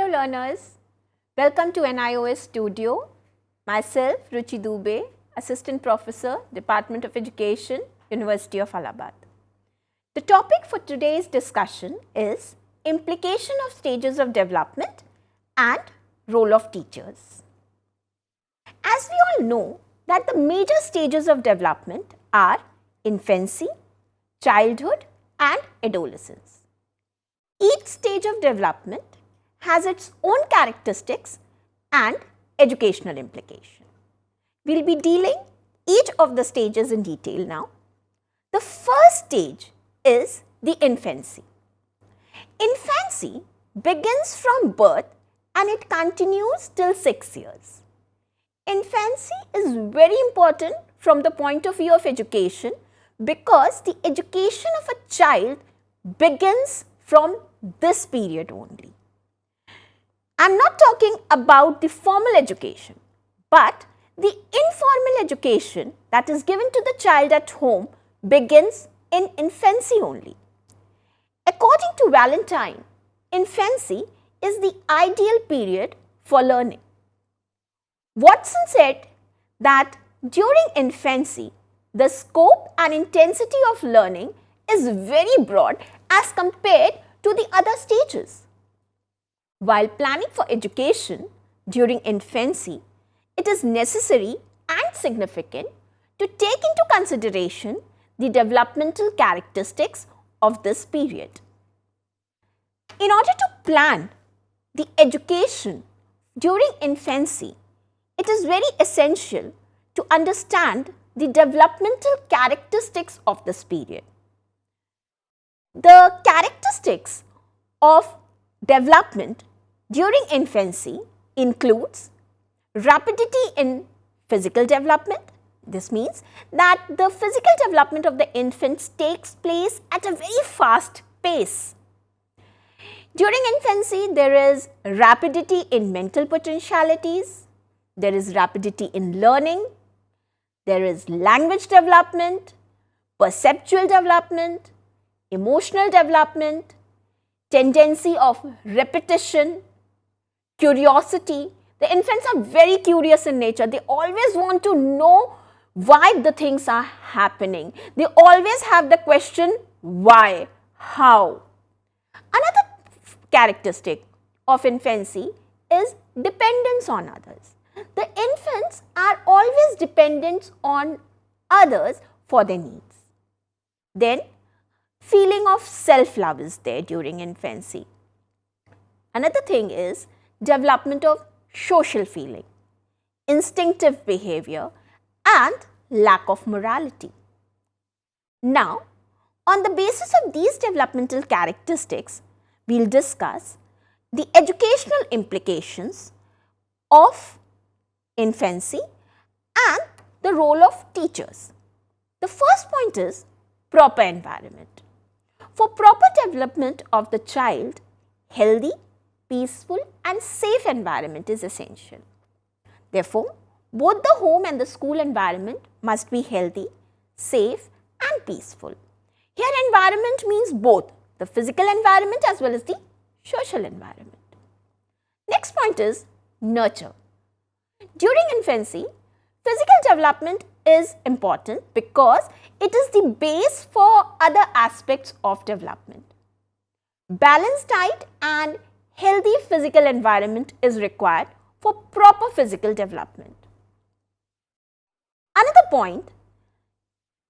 learners, welcome to NIOS Studio. Myself, Ruchi Dubey, Assistant Professor, Department of Education, University of Allahabad. The topic for today's discussion is implication of stages of development and role of teachers. As we all know that the major stages of development are infancy, childhood and adolescence. Each stage of development has its own characteristics and educational implication. We will be dealing each of the stages in detail now. The first stage is the infancy. Infancy begins from birth and it continues till 6 years. Infancy is very important from the point of view of education because the education of a child begins from this period only. I am not talking about the formal education, but the informal education that is given to the child at home begins in infancy only. According to Valentine, infancy is the ideal period for learning. Watson said that during infancy, the scope and intensity of learning is very broad as compared to the other stages. While planning for education during infancy, it is necessary and significant to take into consideration the developmental characteristics of this period. In order to plan the education during infancy, it is very essential to understand the developmental characteristics of this period. The characteristics of development during infancy includes rapidity in physical development. This means that the physical development of the infants takes place at a very fast pace. During infancy, there is rapidity in mental potentialities, there is rapidity in learning, there is language development, perceptual development, emotional development, tendency of repetition, curiosity. The infants are very curious in nature. They always want to know why the things are happening. They always have the question why, how. Another characteristic of infancy is dependence on others. The infants are always dependent on others for their needs. Then, feeling of self-love is there during infancy. Another thing is development of social feeling, instinctive behavior and lack of morality. Now, on the basis of these developmental characteristics, we will discuss the educational implications of infancy and the role of teachers. The first point is proper environment. For proper development of the child, healthy, peaceful and safe environment is essential. Therefore, both the home and the school environment must be healthy, safe and peaceful. Here environment means both the physical environment as well as the social environment. Next point is nurture. During infancy, physical development is important because it is the base for other aspects of development. Balanced diet and healthy physical environment is required for proper physical development. Another point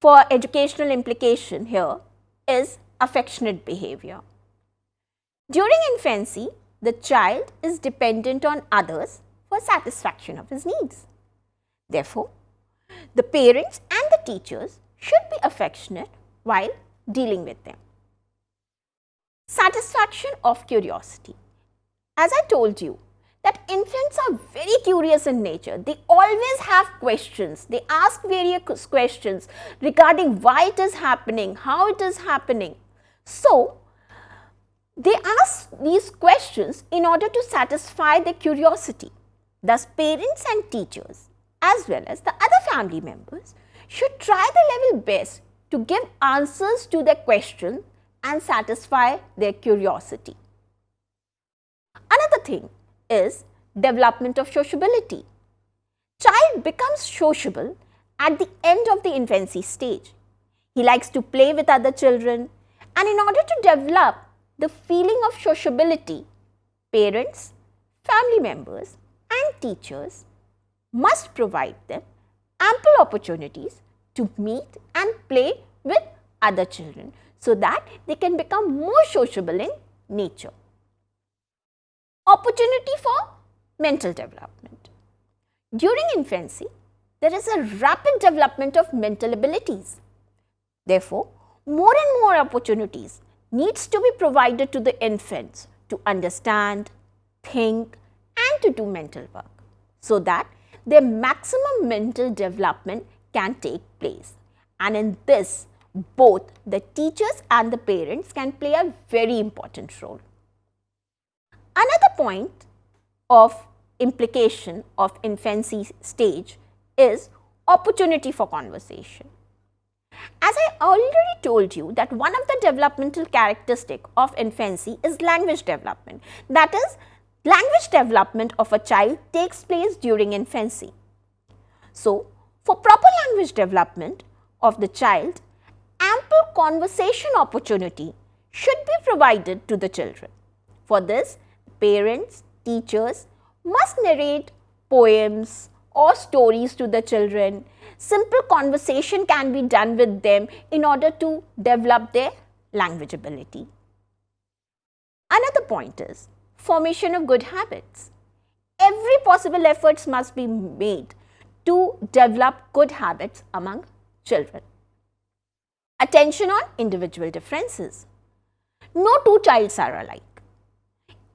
for educational implication here is affectionate behavior. During infancy, the child is dependent on others for satisfaction of his needs. Therefore, the parents and the teachers should be affectionate while dealing with them. Satisfaction of curiosity. As I told you that infants are very curious in nature. They always have questions. They ask various questions regarding why it is happening, how it is happening. So, they ask these questions in order to satisfy their curiosity. Thus, parents and teachers as well as the other family members should try their level best to give answers to their questions and satisfy their curiosity. Another thing is development of sociability. Child becomes sociable at the end of the infancy stage. He likes to play with other children, and in order to develop the feeling of sociability, parents, family members and teachers must provide them ample opportunities to meet and play with other children so that they can become more sociable in nature. Opportunity for mental development. During infancy, there is a rapid development of mental abilities. Therefore, more and more opportunities needs to be provided to the infants to understand, think and to do mental work so that their maximum mental development can take place. And in this, both the teachers and the parents can play a very important role. Another point of implication of infancy stage is opportunity for conversation. As I already told you that one of the developmental characteristics of infancy is language development. That is, language development of a child takes place during infancy. So, for proper language development of the child, ample conversation opportunity should be provided to the children. For this, parents, teachers must narrate poems or stories to the children. Simple conversation can be done with them in order to develop their language ability. Another point is formation of good habits. Every possible efforts must be made to develop good habits among children. Attention on individual differences. No two childs are alike.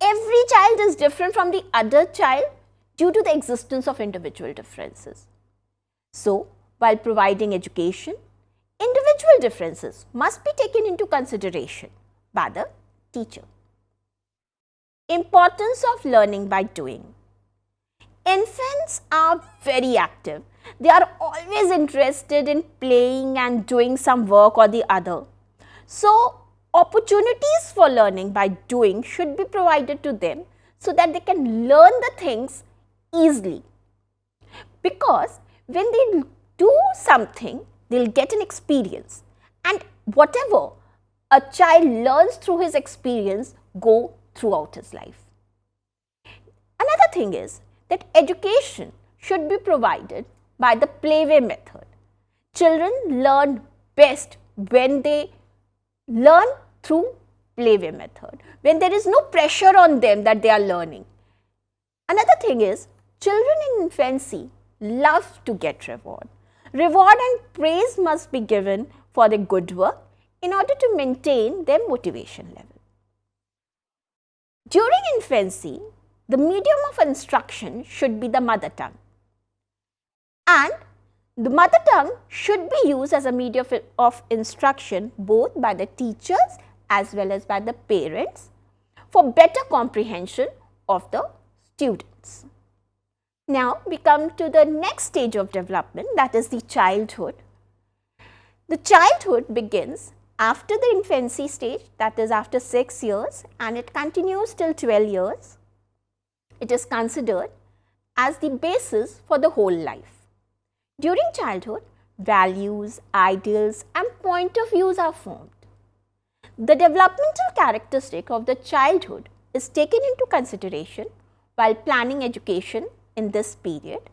Every child is different from the other child due to the existence of individual differences. So, while providing education, individual differences must be taken into consideration by the teacher. Importance of learning by doing. Infants are very active. They are always interested in playing and doing some work or the other. So, opportunities for learning by doing should be provided to them so that they can learn the things easily. Because when they do something, they will get an experience, and whatever a child learns through his experience go throughout his life. Another thing is that education should be provided by the playway method. Children learn best when they learn through playway method, when there is no pressure on them that they are learning. Another thing is, children in infancy love to get reward. Reward and praise must be given for their good work in order to maintain their motivation level. During infancy, the medium of instruction should be the mother tongue, and the mother tongue should be used as a medium of instruction both by the teachers as well as by the parents for better comprehension of the students. Now, we come to the next stage of development, that is the childhood. The childhood begins after the infancy stage, that is after 6 years, and it continues till 12 years. It is considered as the basis for the whole life. During childhood, values, ideals and point of views are formed. The developmental characteristic of the childhood is taken into consideration while planning education in this period.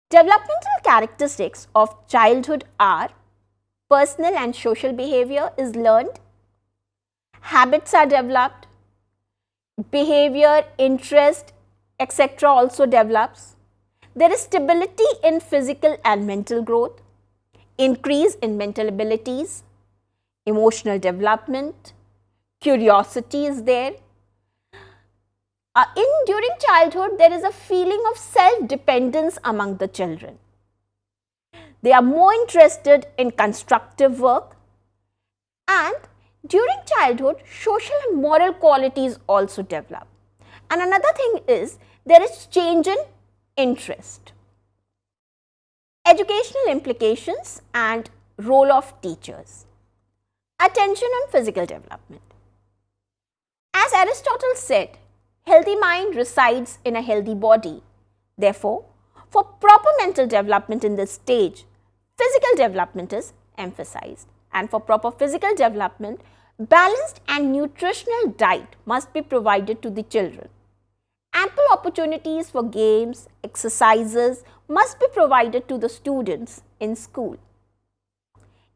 Developmental characteristics of childhood are personal and social behavior is learned, habits are developed, behavior, interest, etc. also develops. There is stability in physical and mental growth, increase in mental abilities, emotional curiosity is there. During childhood, there is a feeling of self-dependence among the children. They are more interested in constructive work, and during childhood, social and moral qualities also develop. And another thing is, there is change in interest. Educational implications and role of teachers. Attention on physical development. As Aristotle said, healthy mind resides in a healthy body. Therefore, for proper mental development in this stage, physical development is emphasized. And for proper physical development, balanced and nutritional diet must be provided to the children. Ample opportunities for games, exercises must be provided to the students in school.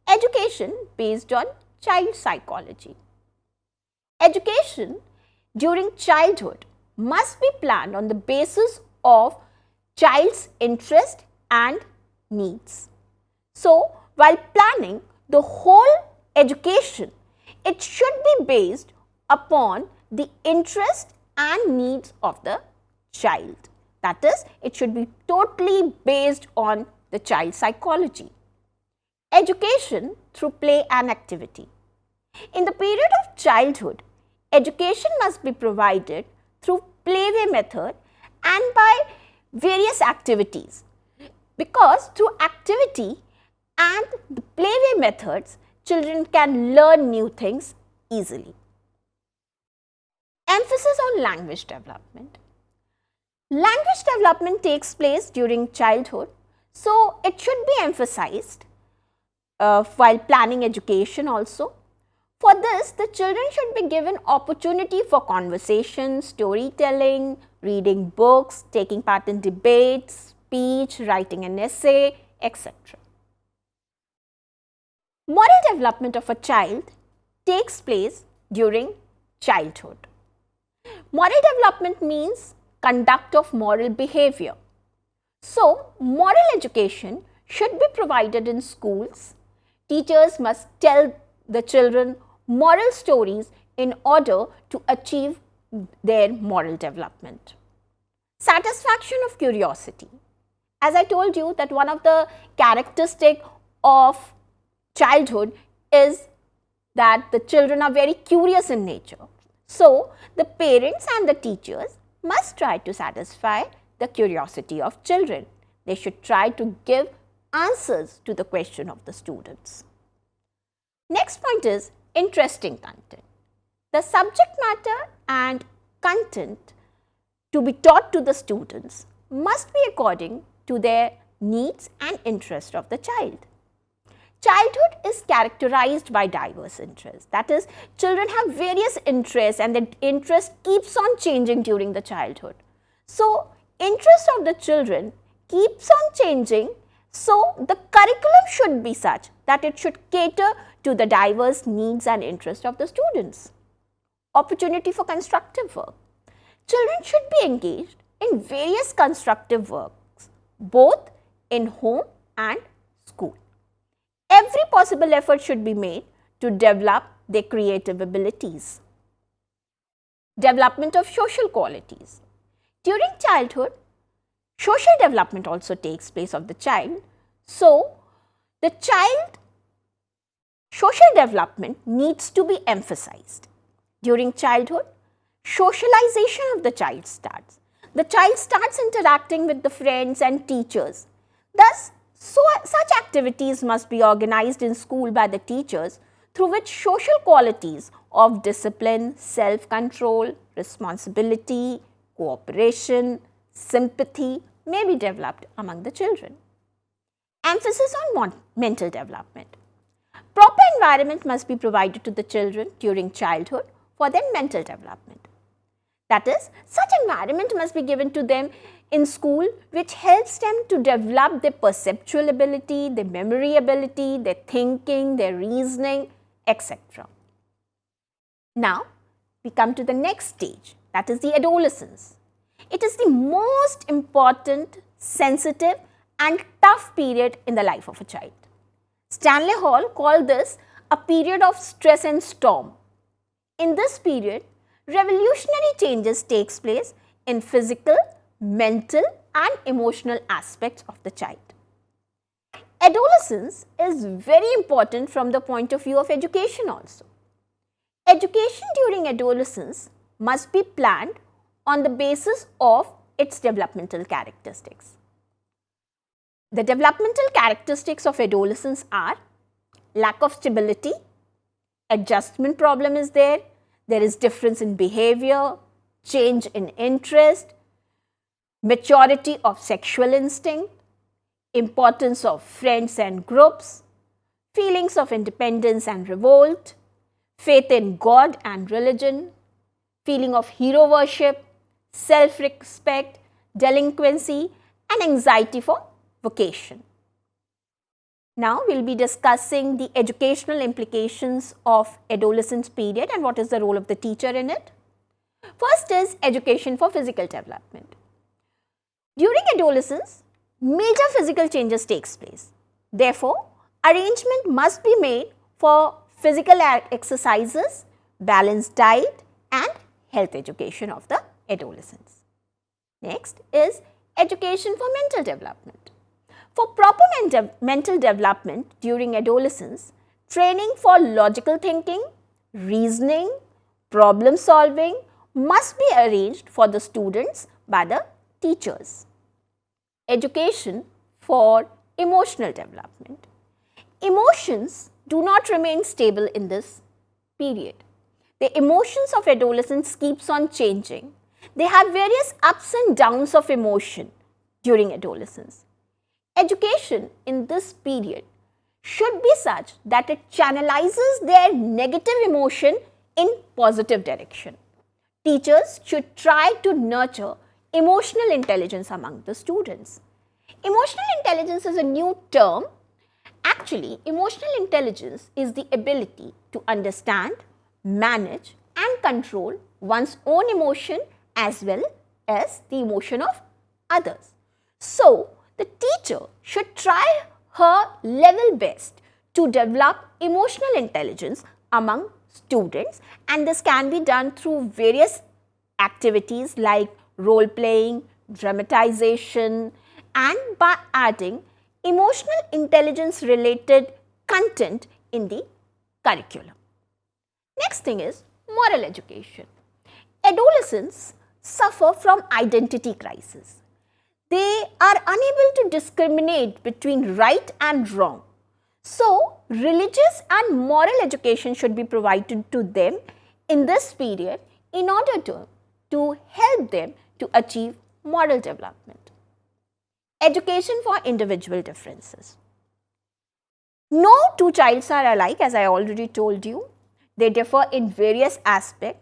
Education based on child psychology. Education during childhood must be planned on the basis of child's interest and needs. So, while planning the whole education, it should be based upon the interest and needs of the child. That is, it should be totally based on the child's psychology. Education through play and activity. In the period of childhood, education must be provided through playway method and by various activities, because through activity and the playway methods, children can learn new things easily. Emphasis on language development. Language development takes place during childhood, so it should be emphasized while planning education also. For this, the children should be given opportunity for conversation, storytelling, reading books, taking part in debates, speech, writing an essay, etc. Moral development of a child takes place during childhood. Moral development means conduct of moral behavior. So, moral education should be provided in schools. Teachers must tell the children moral stories in order to achieve their moral development. Satisfaction of curiosity. As I told you that one of the characteristics of childhood is that the children are very curious in nature. So, the parents and the teachers must try to satisfy the curiosity of children. They should try to give answers to the question of the students. Next point is interesting content. The subject matter and content to be taught to the students must be according to their needs and interest of the child. Childhood is characterized by diverse interests. That is, children have various interests and the interest keeps on changing during the childhood. So, interest of the children keeps on changing. So, the curriculum should be such that it should cater to the diverse needs and interests of the students. Opportunity for constructive work. Children should be engaged in various constructive works, both in home and school. Every possible effort should be made to develop their creative abilities. Development of social qualities. During childhood, social development also takes place of the child. So, the child social development needs to be emphasized. During childhood, socialization of the child starts. The child starts interacting with the friends and teachers. Thus, such activities must be organized in school by the teachers through which social qualities of discipline, self-control, responsibility, cooperation, sympathy may be developed among the children. Emphasis on mental development. Proper environment must be provided to the children during childhood for their mental development. That is, such environment must be given to them in school which helps them to develop their perceptual ability, their memory ability, their thinking, their reasoning, etc. Now, we come to the next stage, that is the adolescence. It is the most important, sensitive and tough period in the life of a child. Stanley Hall called this a period of stress and storm. In this period, revolutionary changes takes place in physical, mental and emotional aspects of the child. Adolescence is very important from the point of view of education also. Education during adolescence must be planned on the basis of its developmental characteristics. The developmental characteristics of adolescence are lack of stability, adjustment problem is there is difference in behavior, change in interest, maturity of sexual instinct, importance of friends and groups, feelings of independence and revolt, faith in God and religion, feeling of hero worship, self-respect, delinquency, and anxiety for vocation. Now, we will be discussing the educational implications of adolescence period and what is the role of the teacher in it. First is education for physical development. During adolescence, major physical changes takes place. Therefore, arrangement must be made for physical exercises, balanced diet and health education of the adolescents. Next is education for mental development. For proper mental development during adolescence, training for logical thinking, reasoning, problem solving must be arranged for the students by the teachers. Education for emotional development. Emotions do not remain stable in this period. The emotions of adolescence keeps on changing. They have various ups and downs of emotion during adolescence. Education in this period should be such that it channelizes their negative emotion in positive direction. Teachers should try to nurture emotional intelligence among the students. Emotional intelligence is a new term. Actually, emotional intelligence is the ability to understand, manage and control one's own emotion as well as the emotion of others. So, the teacher should try her level best to develop emotional intelligence among students, and this can be done through various activities like role playing, dramatization, and by adding emotional intelligence related content in the curriculum. Next thing is moral education. Adolescents suffer from identity crisis. They are unable to discriminate between right and wrong. So, religious and moral education should be provided to them in this period in order to help them to achieve moral development. Education for individual differences. No two childs are alike, as I already told you. They differ in various aspects.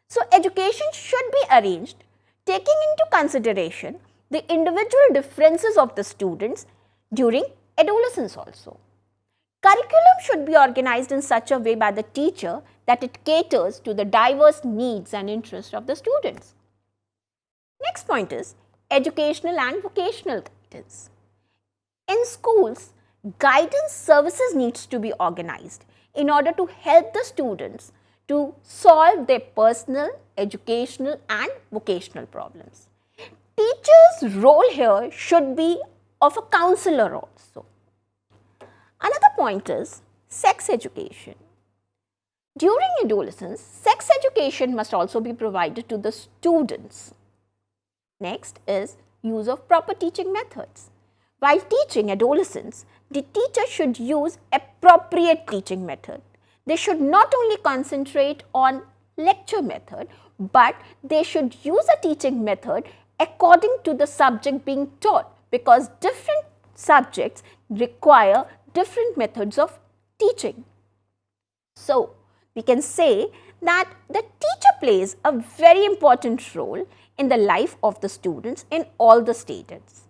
So, education should be arranged taking into consideration the individual differences of the students during adolescence also. Curriculum should be organized in such a way by the teacher that it caters to the diverse needs and interests of the students. Next point is educational and vocational guidance. In schools, guidance services needs to be organized in order to help the students to solve their personal, educational and vocational problems. Teacher's role here should be of a counselor also. Another point is sex education. During adolescence, sex education must also be provided to the students. Next is use of proper teaching methods. While teaching adolescents, the teacher should use appropriate teaching method. They should not only concentrate on lecture method, but they should use a teaching method according to the subject being taught, because different subjects require different methods of teaching. So, we can say that the teacher plays a very important role in the life of the students in all the stages.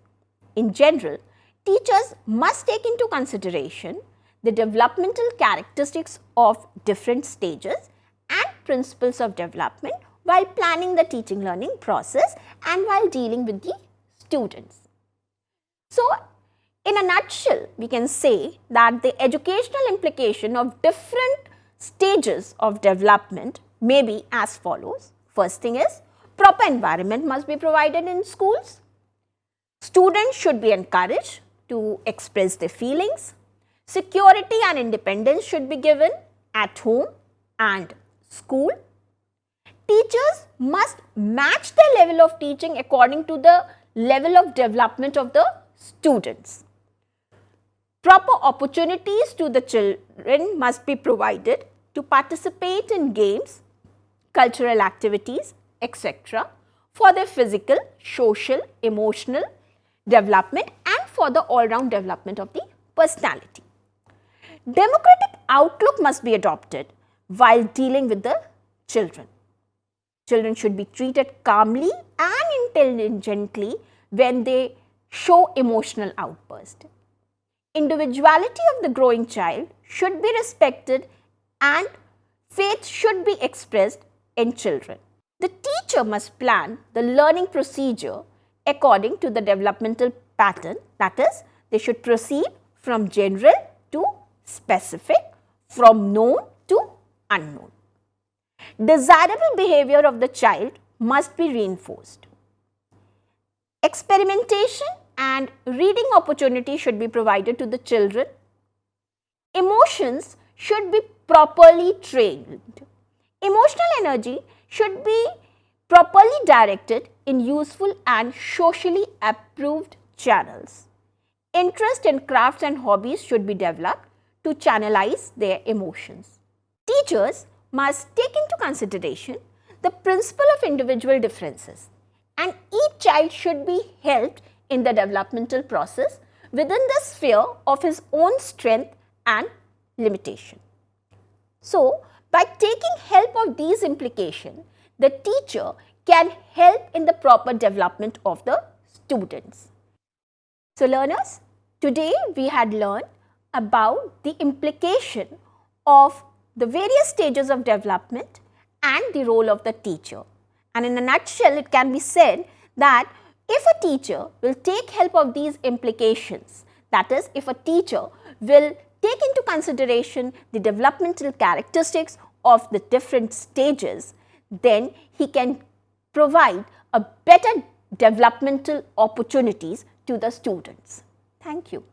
In general, teachers must take into consideration the developmental characteristics of different stages and principles of development while planning the teaching learning process and while dealing with the students. So, in a nutshell, we can say that the educational implication of different stages of development may be as follows. First thing is, proper environment must be provided in schools. Students should be encouraged to express their feelings. Security and independence should be given at home and school. Teachers must match the level of teaching according to the level of development of the students. Proper opportunities to the children must be provided to participate in games, cultural activities etc. for their physical, social, emotional development and for the all-round development of the personality. Democratic outlook must be adopted while dealing with the children. Children should be treated calmly and intelligently when they show emotional outburst. Individuality of the growing child should be respected and faith should be expressed in children. The teacher must plan the learning procedure according to the developmental pattern, that is, they should proceed from general to specific, from known to unknown. Desirable behavior of the child must be reinforced. Experimentation and reading opportunity should be provided to the children. Emotions should be properly trained. Emotional energy should be properly directed in useful and socially approved channels. Interest in crafts and hobbies should be developed to channelize their emotions. Teachers must take into consideration the principle of individual differences, and each child should be helped in the developmental process within the sphere of his own strength and limitation. So, by taking help of these implications, the teacher can help in the proper development of the students. So, learners, today we had learned about the implication of the various stages of development and the role of the teacher. And in a nutshell, it can be said that if a teacher will take help of these implications, that is, if a teacher will take into consideration the developmental characteristics of the different stages, then he can provide a better developmental opportunities to the students. Thank you.